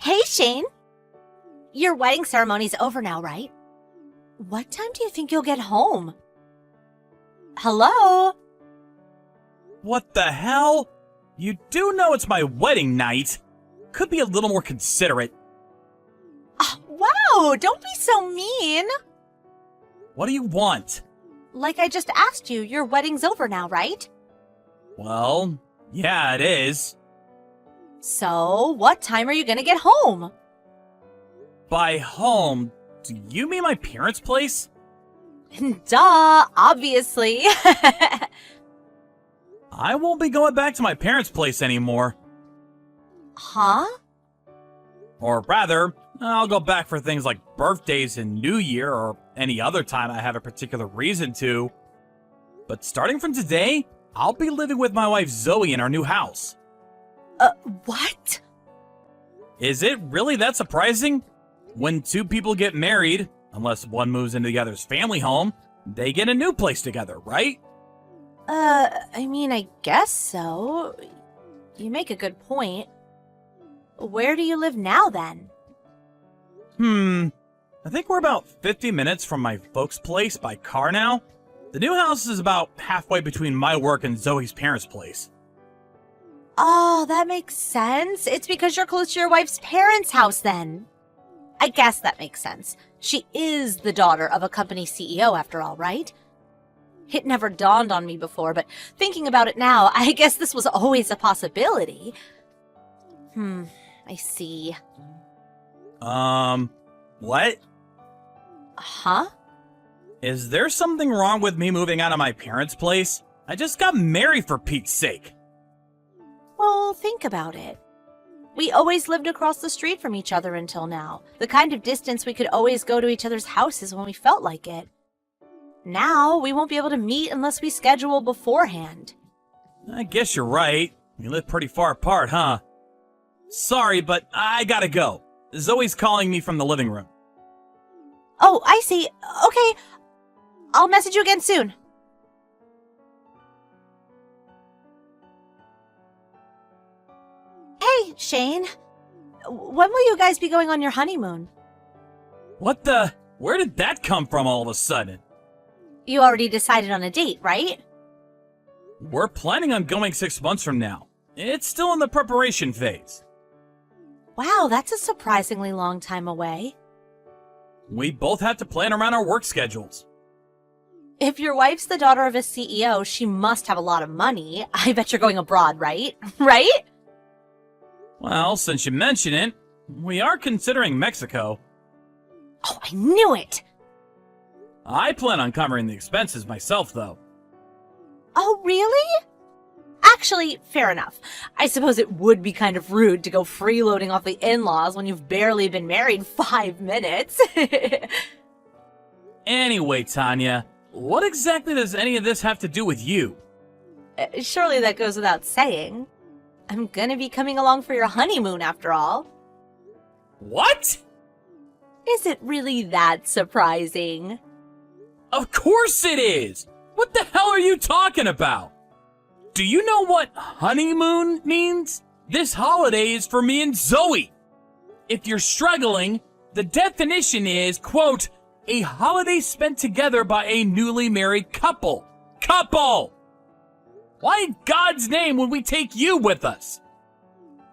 Hey, Shane. Your wedding ceremony's over now, right? What time do you think you'll get home? Hello? What the hell? You do know it's my wedding night. Could be a little more considerate. Oh, wow, don't be so mean. What do you want? Like I just asked you, your wedding's over now, right? Well, yeah, it is. So, what time are you gonna get home? By home, do you mean my parents' place? Duh, obviously. I won't be going back to my parents' place anymore. Huh? Or rather, I'll go back for things like birthdays and New Year or any other time I have a particular reason to. But starting from today, I'll be living with my wife Zoe in our new house. What? Is it really that surprising? When two people get married, unless one moves into the other's family home, they get a new place together, right? I guess so. You make a good point. Where do you live now, then? I think we're about 50 minutes from my folks' place by car now. The new house is about halfway between my work and Zoe's parents' place. Oh, that makes sense. It's because you're close to your wife's parents' house, then. I guess that makes sense. She is the daughter of a company CEO, after all, right? It never dawned on me before, but thinking about it now, I guess this was always a possibility. I see. What? Huh? Is there something wrong with me moving out of my parents' place? I just got married, for Pete's sake. Well, think about it. We always lived across the street from each other until now. The kind of distance we could always go to each other's houses when we felt like it. Now, we won't be able to meet unless we schedule beforehand. I guess you're right. We live pretty far apart, huh? Sorry, but I gotta go. Zoe's calling me from the living room. Oh, I see. Okay. I'll message you again soon. Hey, Shane. When will you guys be going on your honeymoon? What the? Where did that come from all of a sudden? You already decided on a date, right? We're planning on going 6 months from now. It's still in the preparation phase. Wow, that's a surprisingly long time away. We both have to plan around our work schedules. If your wife's the daughter of a CEO, she must have a lot of money. I bet you're going abroad, right? Right? Well, since you mention it, we are considering Mexico. Oh, I knew it! I plan on covering the expenses myself, though. Oh, really? Actually, fair enough. I suppose it would be kind of rude to go freeloading off the in-laws when you've barely been married 5 minutes. Anyway, Tanya, what exactly does any of this have to do with you? Surely that goes without saying. I'm gonna be coming along for your honeymoon, after all. What? Is it really that surprising? Of course it is! What the hell are you talking about? Do you know what honeymoon means? This holiday is for me and Zoe. If you're struggling, the definition is, quote, a holiday spent together by a newly married couple. Couple! Why in God's name would we take you with us?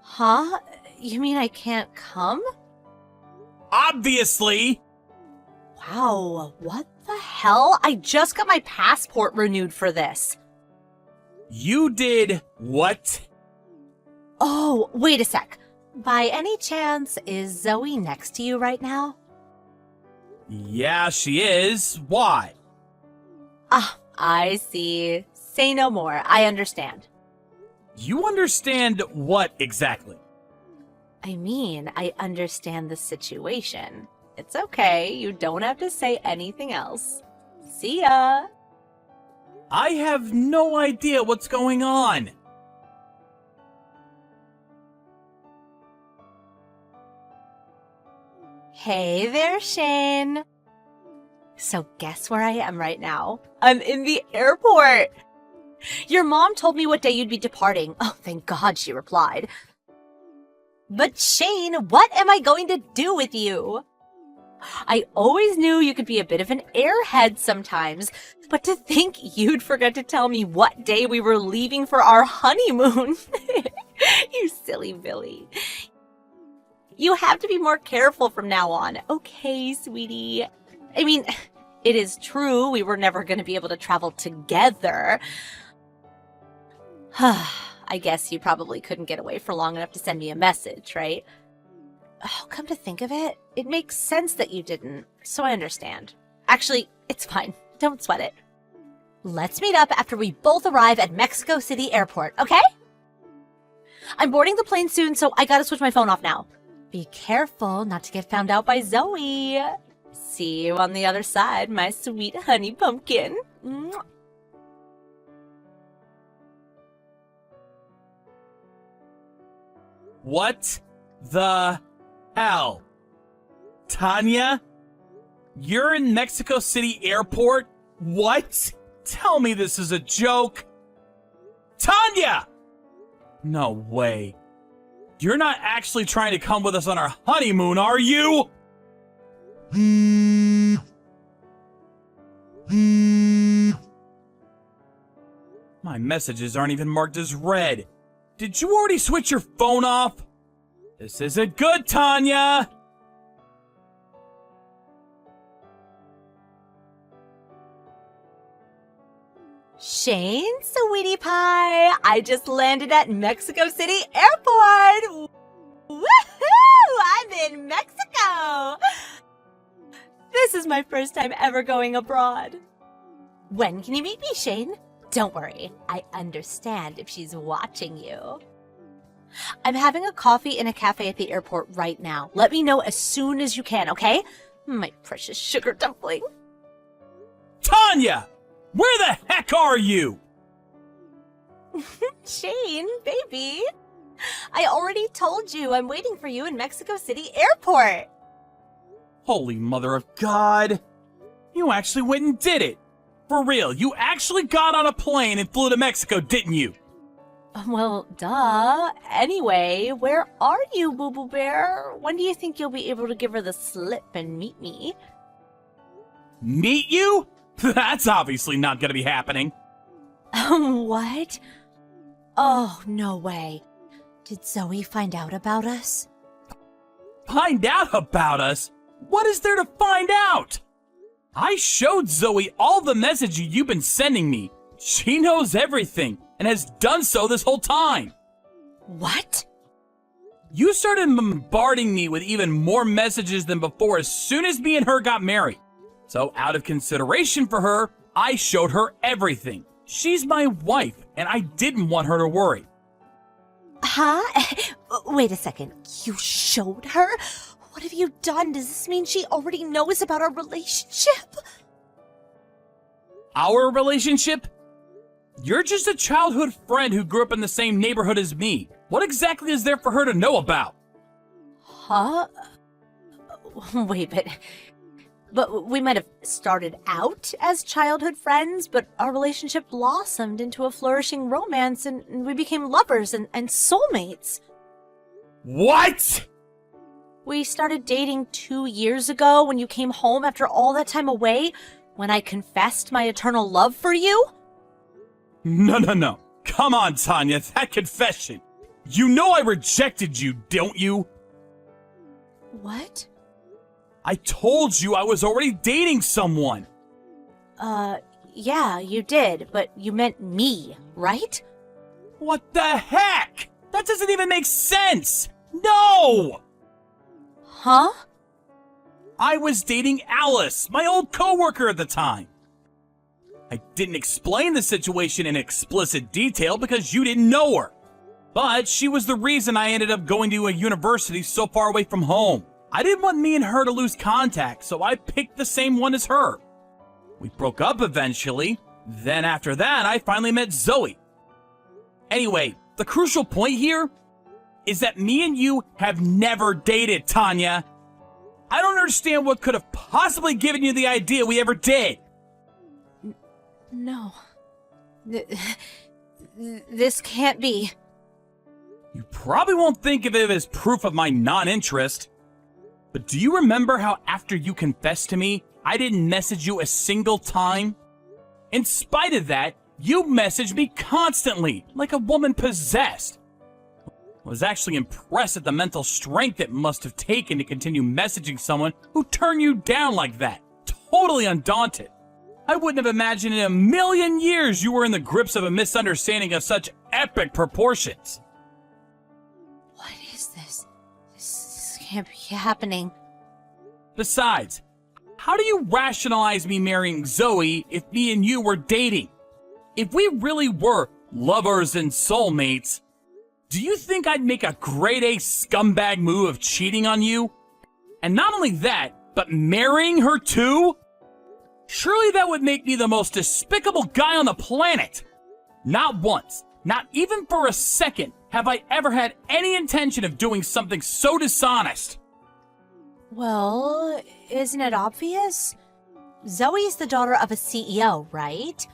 Huh? You mean I can't come? Obviously! Wow, what the hell? I just got my passport renewed for this. You did what? Oh, wait a sec. By any chance, is Zoe next to you right now? Yeah, she is. Why? Ah, I see. Say no more. I understand. You understand what exactly? I mean, I understand the situation. It's okay. You don't have to say anything else. See ya. I have no idea what's going on. Hey there, Shane. So guess where I am right now? I'm in the airport. Your mom told me what day you'd be departing. Oh, thank God she replied. But Shane, what am I going to do with you? I always knew you could be a bit of an airhead sometimes, but to think you'd forget to tell me what day we were leaving for our honeymoon. You silly Billy. You have to be more careful from now on. Okay, sweetie. I mean, it is true we were never going to be able to travel together. I guess you probably couldn't get away for long enough to send me a message, right? Oh, come to think of it, it makes sense that you didn't, so I understand. Actually, it's fine. Don't sweat it. Let's meet up after we both arrive at Mexico City Airport, okay? I'm boarding the plane soon, so I gotta switch my phone off now. Be careful not to get found out by Zoe. See you on the other side, my sweet honey pumpkin. Mwah. What the hell? Tanya? You're in Mexico City Airport? What? Tell me this is a joke. Tanya! No way. You're not actually trying to come with us on our honeymoon, are you? My messages aren't even marked as read. Did you already switch your phone off? This isn't good, Tanya! Shane, sweetie pie, I just landed at Mexico City Airport! Woohoo! I'm in Mexico! This is my first time ever going abroad. When can you meet me, Shane? Don't worry, I understand if she's watching you. I'm having a coffee in a cafe at the airport right now. Let me know as soon as you can, okay? My precious sugar dumpling. Tanya! Where the heck are you? Shane, baby. I already told you I'm waiting for you in Mexico City Airport. Holy mother of God. You actually went and did it. For real, you actually got on a plane and flew to Mexico, didn't you? Well, duh. Anyway, where are you, Boo Boo Bear? When do you think you'll be able to give her the slip and meet me? Meet you? That's obviously not gonna be happening. What? Oh, no way. Did Zoe find out about us? Find out about us? What is there to find out? I showed Zoe all the messages you've been sending me. She knows everything and has done so this whole time. What? You started bombarding me with even more messages than before as soon as me and her got married. So out of consideration for her, I showed her everything. She's my wife, and I didn't want her to worry. Huh? Wait a second. You showed her? What have you done? Does this mean she already knows about our relationship? Our relationship? You're just a childhood friend who grew up in the same neighborhood as me. What exactly is there for her to know about? Huh? Wait, but we might have started out as childhood friends, but our relationship blossomed into a flourishing romance and we became lovers and soulmates. What? We started dating 2 years ago when you came home after all that time away, when I confessed my eternal love for you. No. Come on, Tanya, that confession. You know I rejected you, don't you? What? I told you I was already dating someone. Yeah, you did, but you meant me, right? What the heck? That doesn't even make sense. No! Huh? I was dating Alice, my old coworker at the time. I didn't explain the situation in explicit detail because you didn't know her. But she was the reason I ended up going to a university so far away from home. I didn't want me and her to lose contact, so I picked the same one as her. We broke up eventually. Then after that, I finally met Zoe. Anyway, the crucial point here is that me and you have never dated, Tanya. I don't understand what could have possibly given you the idea we ever did. No. This can't be. You probably won't think of it as proof of my non-interest, but do you remember how after you confessed to me, I didn't message you a single time? In spite of that, you messaged me constantly, like a woman possessed. I was actually impressed at the mental strength it must have taken to continue messaging someone who turned you down like that. Totally undaunted. I wouldn't have imagined in a million years you were in the grips of a misunderstanding of such epic proportions. What is this? This can't be happening. Besides, how do you rationalize me marrying Zoe if me and you were dating? If we really were lovers and soulmates, do you think I'd make a grade A scumbag move of cheating on you? And not only that, but marrying her too? Surely that would make me the most despicable guy on the planet. Not once, not even for a second, have I ever had any intention of doing something so dishonest. Well, isn't it obvious? Zoe's the daughter of a CEO, right?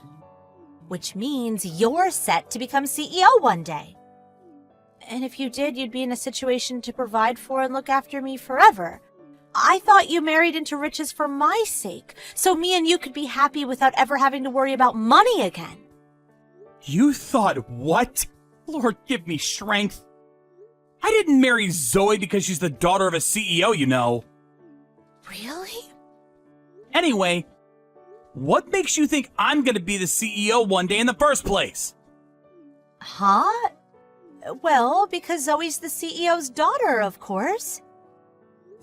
Which means you're set to become CEO one day. And if you did, you'd be in a situation to provide for and look after me forever. I thought you married into riches for my sake, so me and you could be happy without ever having to worry about money again. You thought what? Lord, give me strength. I didn't marry Zoe because she's the daughter of a CEO, you know. Really? Anyway, what makes you think I'm gonna be the CEO one day in the first place? Huh? Well, because Zoe's the CEO's daughter, of course.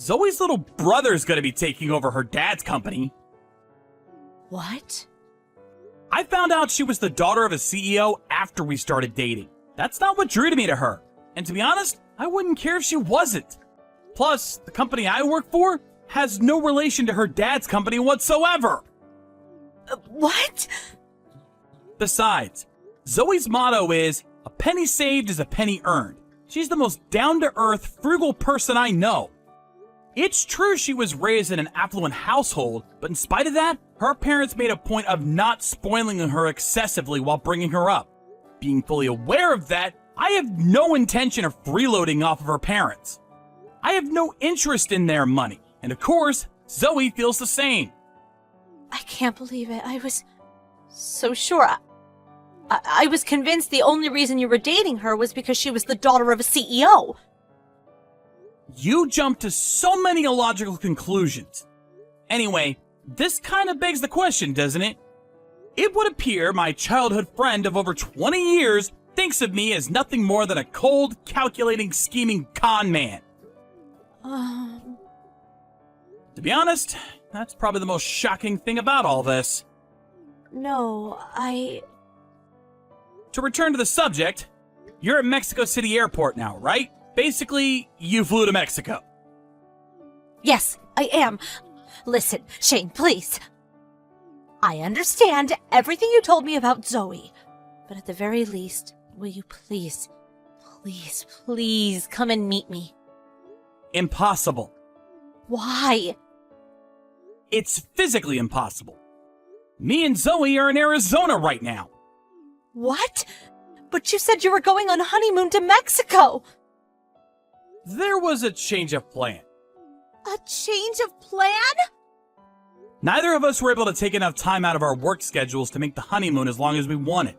Zoe's little brother's gonna be taking over her dad's company. What? I found out she was the daughter of a CEO after we started dating. That's not what drew me to her. And to be honest, I wouldn't care if she wasn't. Plus, the company I work for has no relation to her dad's company whatsoever. What? Besides, Zoe's motto is, a penny saved is a penny earned. She's the most down-to-earth, frugal person I know. It's true she was raised in an affluent household, but in spite of that, her parents made a point of not spoiling her excessively while bringing her up. Being fully aware of that, I have no intention of freeloading off of her parents. I have no interest in their money, and of course, Zoe feels the same. I can't believe it. I was so sure. I was convinced the only reason you were dating her was because she was the daughter of a CEO. You jump to so many illogical conclusions. Anyway, this kind of begs the question, doesn't it? It would appear my childhood friend of over 20 years thinks of me as nothing more than a cold, calculating, scheming con man. To be honest, that's probably the most shocking thing about all this. No, To return to the subject, you're at Mexico City Airport now, right? Basically, you flew to Mexico. Yes, I am. Listen, Shane, please. I understand everything you told me about Zoe, but at the very least, will you please come and meet me? Impossible. Why? It's physically impossible. Me and Zoe are in Arizona right now. What? But you said you were going on honeymoon to Mexico. There was a change of plan. A change of plan? Neither of us were able to take enough time out of our work schedules to make the honeymoon as long as we wanted.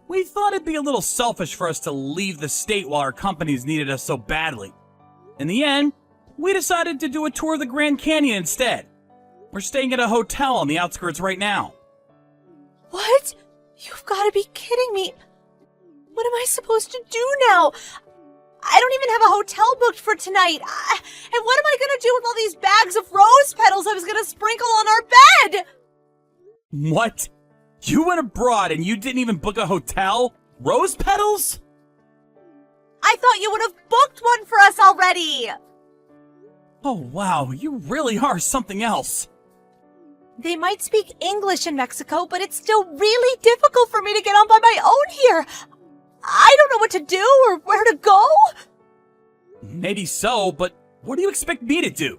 We thought it'd be a little selfish for us to leave the state while our companies needed us so badly. In the end, we decided to do a tour of the Grand Canyon instead. We're staying at a hotel on the outskirts right now. What? You've got to be kidding me. What am I supposed to do now? I don't even have a hotel booked for tonight. And what am I going to do with all these bags of rose petals I was going to sprinkle on our bed? What? You went abroad and you didn't even book a hotel? Rose petals? I thought you would have booked one for us already. Oh wow, you really are something else. They might speak English in Mexico, but it's still really difficult for me to get on by my own here. I don't know what to do or where to go. Maybe so, but what do you expect me to do?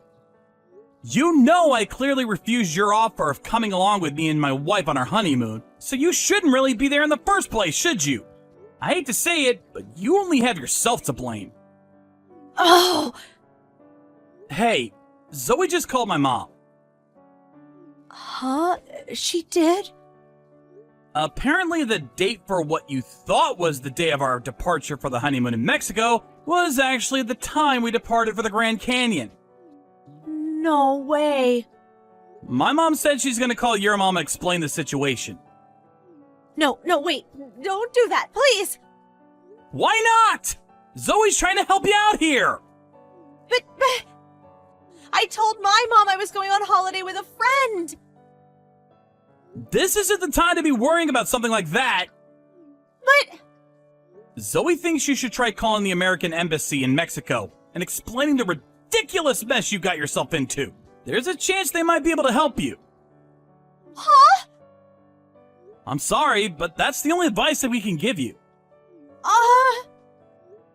You know I clearly refused your offer of coming along with me and my wife on our honeymoon, so you shouldn't really be there in the first place, should you? I hate to say it, but you only have yourself to blame. Oh! Hey, Zoe just called my mom. Huh? She did? Apparently the date for what you thought was the day of our departure for the honeymoon in Mexico was actually the time we departed for the Grand Canyon. No way. My mom said she's gonna call your mom and explain the situation. No, wait. Don't do that, please. Why not? Zoe's trying to help you out here. But I told my mom I was going on holiday with a friend. This isn't the time to be worrying about something like that. But Zoe thinks you should try calling the American Embassy in Mexico and explaining the ridiculous mess you got yourself into. There's a chance they might be able to help you. Huh? I'm sorry, but that's the only advice that we can give you.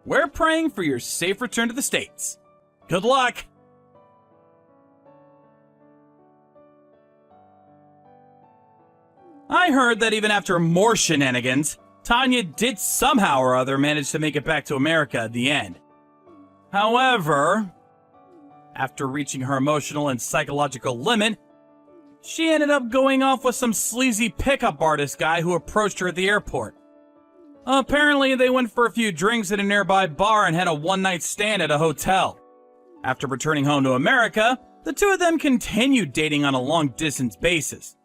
We're praying for your safe return to the States. Good luck. I heard that even after more shenanigans, Tanya did somehow or other manage to make it back to America at the end. However, after reaching her emotional and psychological limit, she ended up going off with some sleazy pickup artist guy who approached her at the airport. Apparently, they went for a few drinks at a nearby bar and had a one-night stand at a hotel. After returning home to America, the two of them continued dating on a long-distance basis.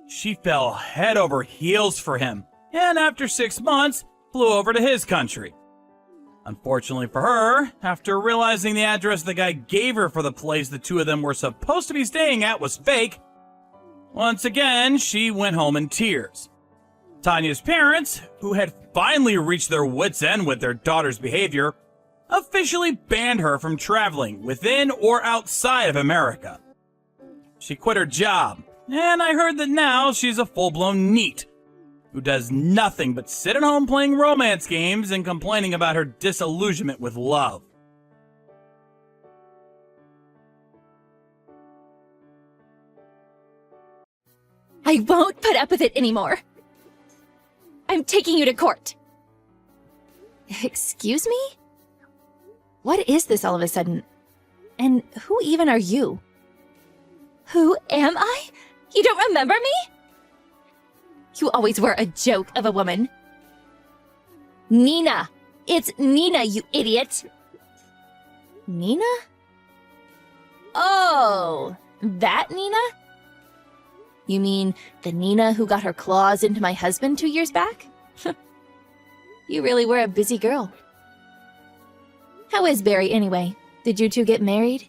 She fell head over heels for him, and after 6 months, flew over to his country. Unfortunately for her, after realizing the address the guy gave her for the place the two of them were supposed to be staying at was fake, once again, she went home in tears. Tanya's parents, who had finally reached their wits' end with their daughter's behavior, officially banned her from traveling within or outside of America. She quit her job, and I heard that now she's a full-blown NEET, who does nothing but sit at home playing romance games and complaining about her disillusionment with love. I won't put up with it anymore. I'm taking you to court. Excuse me? What is this all of a sudden? And who even are you? Who am I? You don't remember me? You always were a joke of a woman. Nina! It's Nina, you idiot! Nina? Oh, that Nina? You mean the Nina who got her claws into my husband 2 years back? You really were a busy girl. How is Barry anyway? Did you two get married?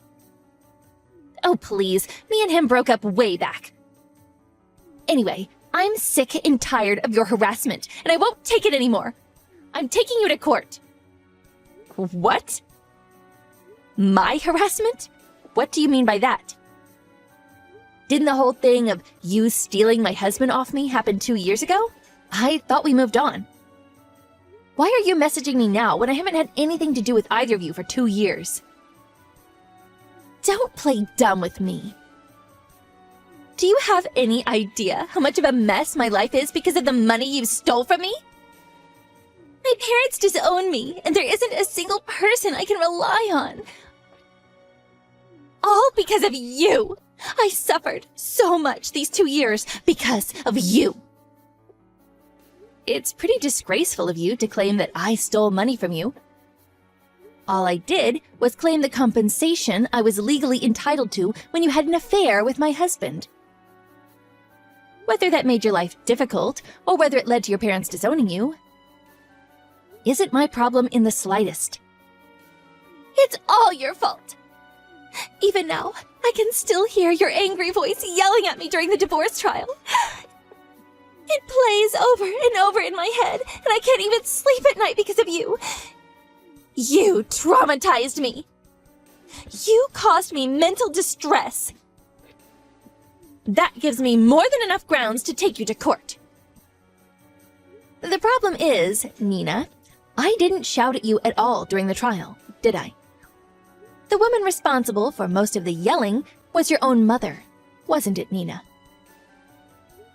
Oh, please. Me and him broke up way back. Anyway, I'm sick and tired of your harassment, and I won't take it anymore. I'm taking you to court. What? My harassment? What do you mean by that? Didn't the whole thing of you stealing my husband off me happen 2 years ago? I thought we moved on. Why are you messaging me now when I haven't had anything to do with either of you for 2 years? Don't play dumb with me. Do you have any idea how much of a mess my life is because of the money you stole from me? My parents disown me, and there isn't a single person I can rely on. All because of you. I suffered so much these 2 years because of you. It's pretty disgraceful of you to claim that I stole money from you. All I did was claim the compensation I was legally entitled to when you had an affair with my husband. Whether that made your life difficult, or whether it led to your parents disowning you, isn't my problem in the slightest. It's all your fault. Even now, I can still hear your angry voice yelling at me during the divorce trial. It plays over and over in my head, and I can't even sleep at night because of you. You traumatized me. You caused me mental distress. That gives me more than enough grounds to take you to court. The problem is, Nina, I didn't shout at you at all during the trial, did I? The woman responsible for most of the yelling was your own mother, wasn't it, Nina?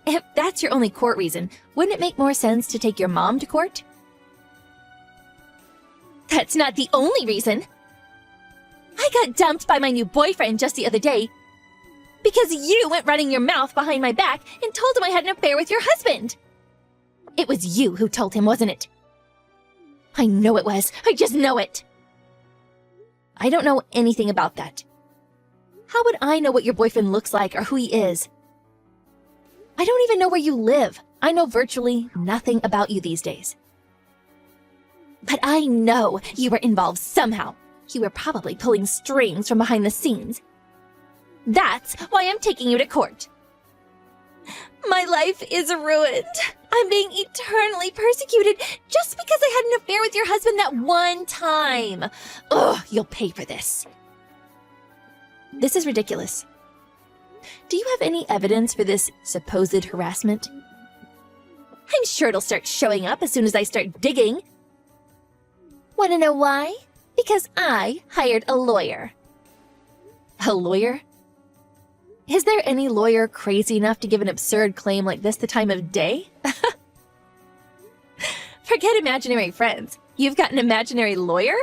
If that's your only court reason, wouldn't it make more sense to take your mom to court? That's not the only reason. I got dumped by my new boyfriend just the other day because you went running your mouth behind my back and told him I had an affair with your husband. It was you who told him, wasn't it? I know it was. I just know it. I don't know anything about that. How would I know what your boyfriend looks like or who he is? I don't even know where you live. I know virtually nothing about you these days. But I know you were involved somehow. You were probably pulling strings from behind the scenes. That's why I'm taking you to court. My life is ruined. I'm being eternally persecuted just because I had an affair with your husband that one time. Ugh, you'll pay for this. This is ridiculous. Do you have any evidence for this supposed harassment? I'm sure it'll start showing up as soon as I start digging. Want to know why? Because I hired a lawyer. A lawyer? Is there any lawyer crazy enough to give an absurd claim like this the time of day? Forget imaginary friends. You've got an imaginary lawyer?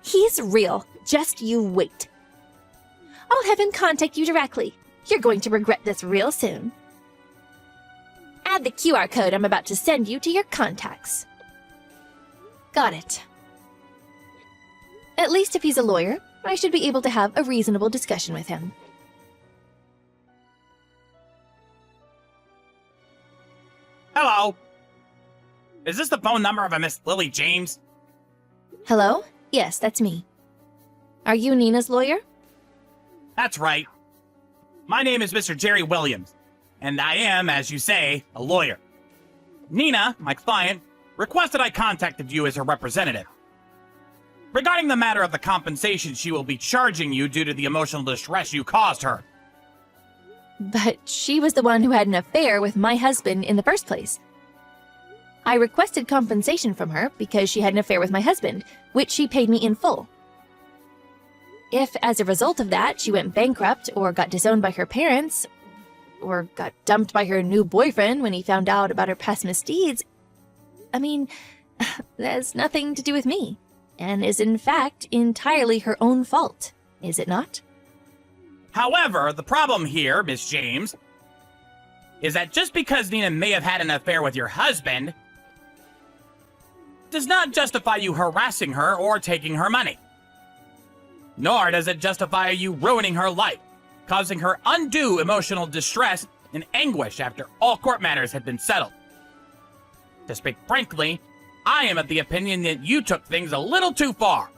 He's real. Just you wait. I'll have him contact you directly. You're going to regret this real soon. Add the QR code I'm about to send you to your contacts. Got it. At least if he's a lawyer, I should be able to have a reasonable discussion with him. Hello. Is this the phone number of a Miss Lily James? Hello? Yes, that's me. Are you Nina's lawyer? That's right. My name is Mr. Jerry Williams, and I am, as you say, a lawyer. Nina, my client, requested I contacted you as her representative regarding the matter of the compensation she will be charging you due to the emotional distress you caused her. But she was the one who had an affair with my husband in the first place. I requested compensation from her because she had an affair with my husband, which she paid me in full. If, as a result of that, she went bankrupt or got disowned by her parents, or got dumped by her new boyfriend when he found out about her past misdeeds, I mean, that has nothing to do with me, and is in fact entirely her own fault, is it not? However, the problem here, Miss James, is that just because Nina may have had an affair with your husband does not justify you harassing her or taking her money. Nor does it justify you ruining her life, causing her undue emotional distress and anguish after all court matters had been settled. To speak frankly, I am of the opinion that you took things a little too far.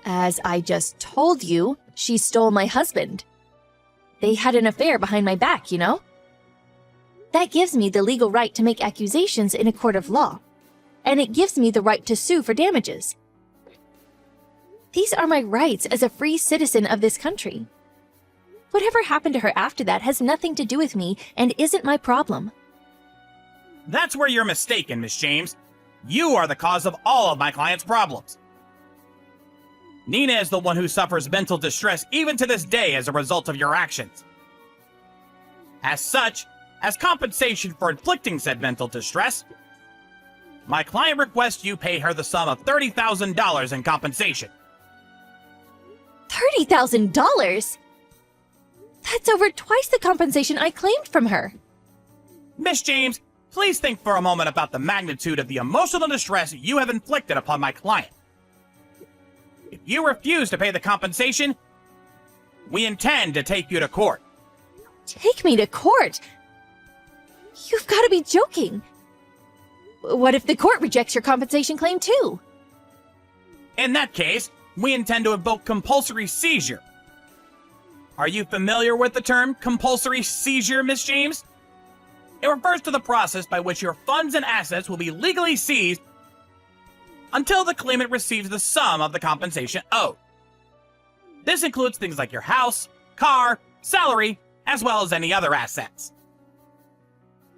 As I just told you, she stole my husband. They had an affair behind my back, you know? That gives me the legal right to make accusations in a court of law, and it gives me the right to sue for damages. These are my rights as a free citizen of this country. Whatever happened to her after that has nothing to do with me and isn't my problem. That's where you're mistaken, Miss James. You are the cause of all of my client's problems. Nina is the one who suffers mental distress even to this day as a result of your actions. As such, as compensation for inflicting said mental distress, my client requests you pay her the sum of $30,000 in compensation. $30,000? That's over twice the compensation I claimed from her. Miss James, please think for a moment about the magnitude of the emotional distress you have inflicted upon my client. If you refuse to pay the compensation, we intend to take you to court. Take me to court? You've got to be joking. What if the court rejects your compensation claim too? In that case, we intend to invoke compulsory seizure. Are you familiar with the term compulsory seizure, Miss James? It refers to the process by which your funds and assets will be legally seized until the claimant receives the sum of the compensation owed. This includes things like your house, car, salary, as well as any other assets.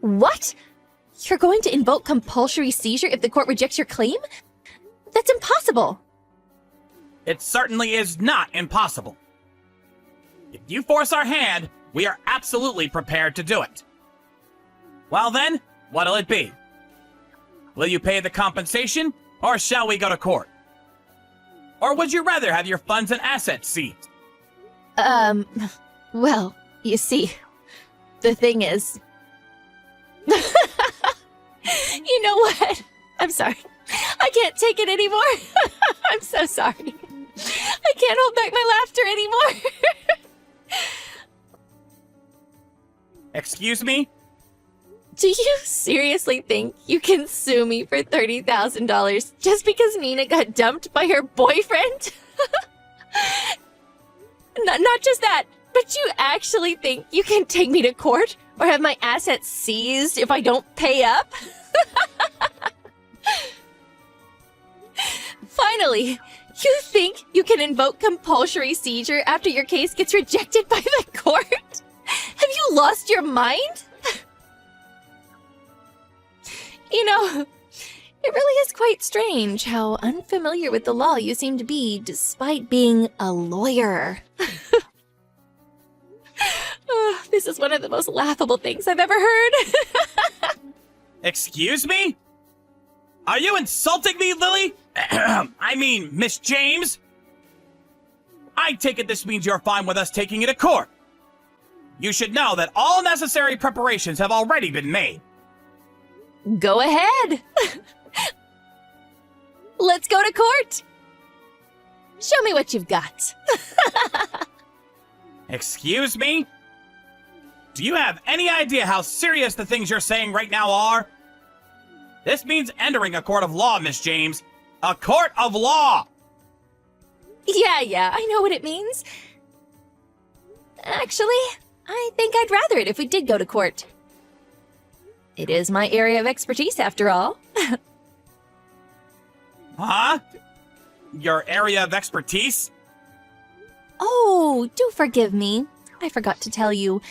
What? You're going to invoke compulsory seizure if the court rejects your claim? That's impossible. It certainly is not impossible. If you force our hand, we are absolutely prepared to do it. Well then, what'll it be? Will you pay the compensation, or shall we go to court? Or would you rather have your funds and assets seized? Well, you see, the thing is... You know what? I'm sorry. I can't take it anymore. I'm so sorry. I can't hold back my laughter anymore. Excuse me? Do you seriously think you can sue me for $30,000 just because Nina got dumped by her boyfriend? Not just that, but you actually think you can take me to court or have my assets seized if I don't pay up? Finally, you think you can invoke compulsory seizure after your case gets rejected by the court? Have you lost your mind? You know, it really is quite strange how unfamiliar with the law you seem to be despite being a lawyer. This is one of the most laughable things I've ever heard. Excuse me? Are you insulting me, Lily? I mean, Miss James? I take it this means you're fine with us taking you to court. You should know that all necessary preparations have already been made. Go ahead. Let's go to court. Show me what you've got. Excuse me? Do you have any idea how serious the things you're saying right now are? This means entering a court of law, Miss James. A court of law! Yeah, I know what it means. Actually, I think I'd rather it if we did go to court. It is my area of expertise, after all. Huh? Your area of expertise? Oh, do forgive me. I forgot to tell you.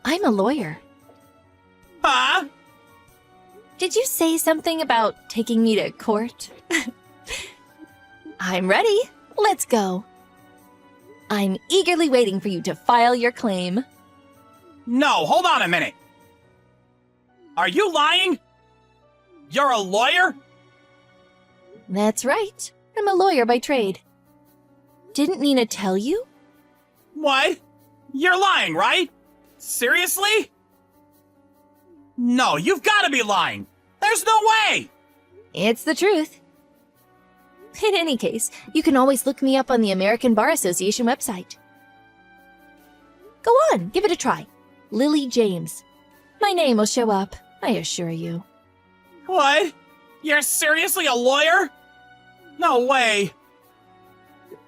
I'm a lawyer. Huh? Did you say something about taking me to court? I'm ready. Let's go. I'm eagerly waiting for you to file your claim. No, hold on a minute. Are you lying? You're a lawyer? That's right. I'm a lawyer by trade. Didn't Nina tell you? What? You're lying, right? Seriously? No, you've got to be lying. There's no way. It's the truth. In any case, you can always look me up on the American Bar Association website. Go on, give it a try. Lily James. My name will show up, I assure you. What? You're seriously a lawyer? No way.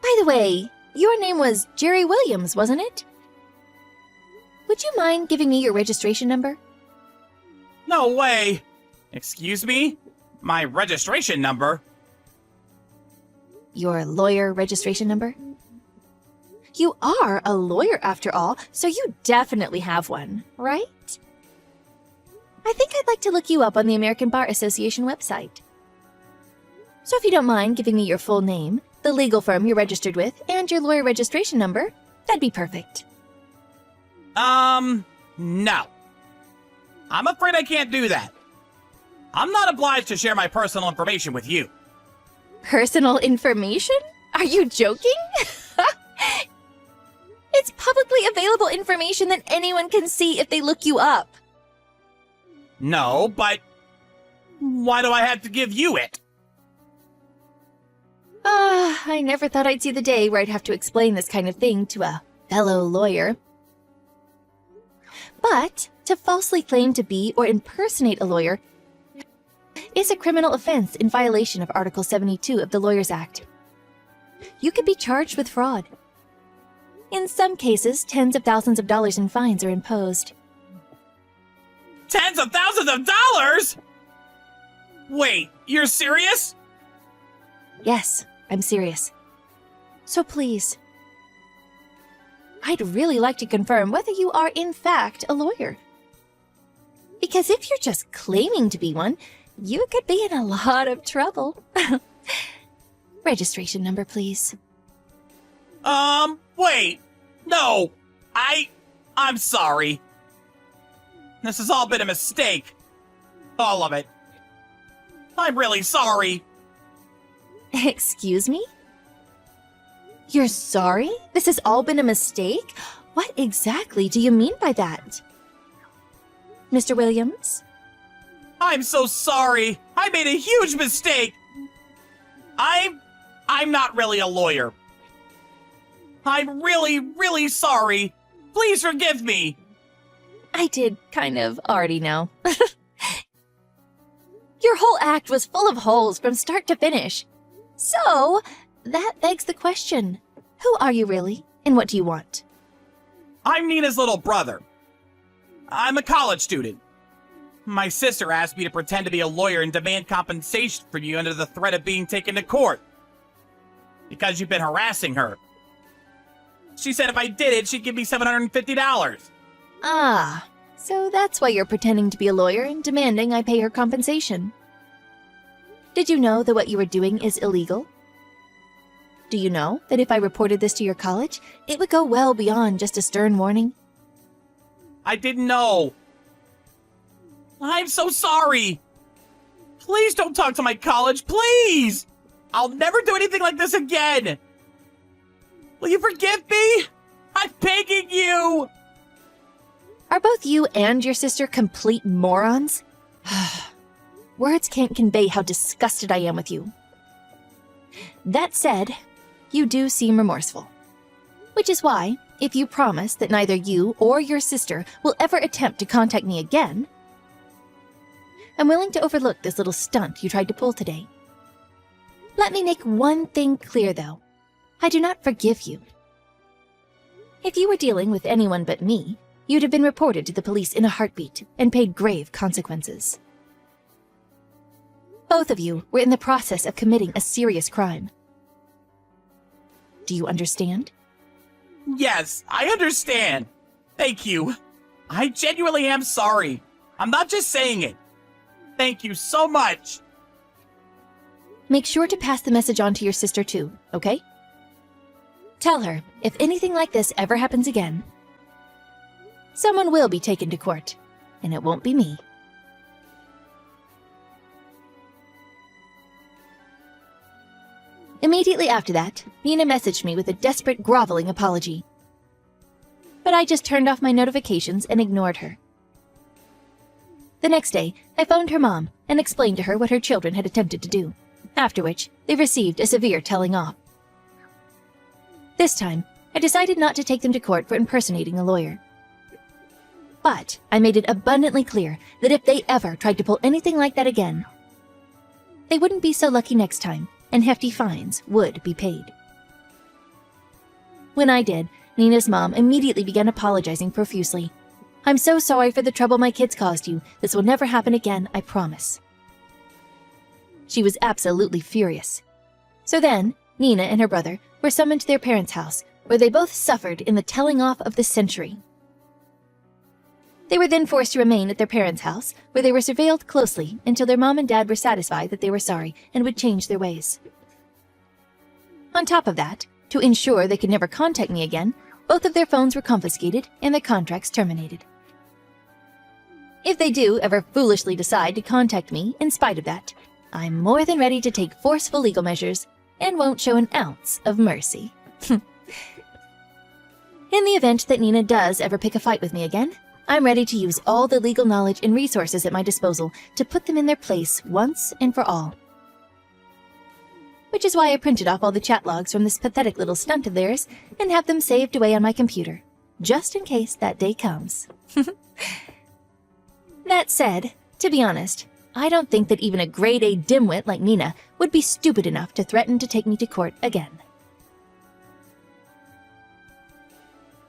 By the way, your name was Jerry Williams, wasn't it? Would you mind giving me your registration number? No way. Excuse me? My registration number? Your lawyer registration number? You are a lawyer after all, so you definitely have one, right? I think I'd like to look you up on the American Bar Association website. So if you don't mind giving me your full name, the legal firm you're registered with, and your lawyer registration number, that'd be perfect. No. I'm afraid I can't do that. I'm not obliged to share my personal information with you. Personal information? Are you joking? It's publicly available information that anyone can see if they look you up. No, but why do I have to give you it? I never thought I'd see the day where I'd have to explain this kind of thing to a fellow lawyer. But to falsely claim to be or impersonate a lawyer is a criminal offense in violation of Article 72 of the Lawyers Act. You could be charged with fraud. In some cases, tens of thousands of dollars in fines are imposed. Tens of thousands of dollars? Wait, you're serious? Yes, I'm serious. So please, I'd really like to confirm whether you are in fact a lawyer. Because if you're just claiming to be one, you could be in a lot of trouble. Registration number, please. Wait. No. I'm sorry. This has all been a mistake. All of it. I'm really sorry. Excuse me? You're sorry? This has all been a mistake? What exactly do you mean by that? Mr. Williams? I'm so sorry. I made a huge mistake. I'm not really a lawyer. I'm really, really sorry. Please forgive me. I did kind of already know. Your whole act was full of holes from start to finish. So, that begs the question. Who are you really, and what do you want? I'm Nina's little brother. I'm a college student. My sister asked me to pretend to be a lawyer and demand compensation from you under the threat of being taken to court. Because you've been harassing her. She said if I did it, she'd give me $750. Ah, so that's why you're pretending to be a lawyer and demanding I pay her compensation. Did you know that what you were doing is illegal? Do you know that if I reported this to your college, it would go well beyond just a stern warning? I didn't know. I'm so sorry. Please don't talk to my college, please. I'll never do anything like this again. Will you forgive me? I'm begging you. Are both you and your sister complete morons? Words can't convey how disgusted I am with you. That said, you do seem remorseful. Which is why, if you promise that neither you or your sister will ever attempt to contact me again, I'm willing to overlook this little stunt you tried to pull today. Let me make one thing clear, though. I do not forgive you. If you were dealing with anyone but me, you'd have been reported to the police in a heartbeat and paid grave consequences. Both of you were in the process of committing a serious crime. Do you understand? Yes, I understand. Thank you. I genuinely am sorry. I'm not just saying it. Thank you so much. Make sure to pass the message on to your sister too, okay? Tell her, if anything like this ever happens again, someone will be taken to court, and it won't be me. Immediately after that, Nina messaged me with a desperate, groveling apology. But I just turned off my notifications and ignored her. The next day, I phoned her mom and explained to her what her children had attempted to do, after which they received a severe telling off. This time, I decided not to take them to court for impersonating a lawyer. But I made it abundantly clear that if they ever tried to pull anything like that again, they wouldn't be so lucky next time, and hefty fines would be paid. When I did, Nina's mom immediately began apologizing profusely. I'm so sorry for the trouble my kids caused you. This will never happen again, I promise. She was absolutely furious. So then, Nina and her brother were summoned to their parents' house, where they both suffered in the telling off of the century. They were then forced to remain at their parents' house, where they were surveilled closely until their mom and dad were satisfied that they were sorry and would change their ways. On top of that, to ensure they could never contact me again, both of their phones were confiscated and their contracts terminated. If they do ever foolishly decide to contact me in spite of that, I'm more than ready to take forceful legal measures and won't show an ounce of mercy. In the event that Nina does ever pick a fight with me again, I'm ready to use all the legal knowledge and resources at my disposal to put them in their place once and for all. Which is why I printed off all the chat logs from this pathetic little stunt of theirs and have them saved away on my computer, just in case that day comes. That said, to be honest, I don't think that even a grade A dimwit like Nina would be stupid enough to threaten to take me to court again.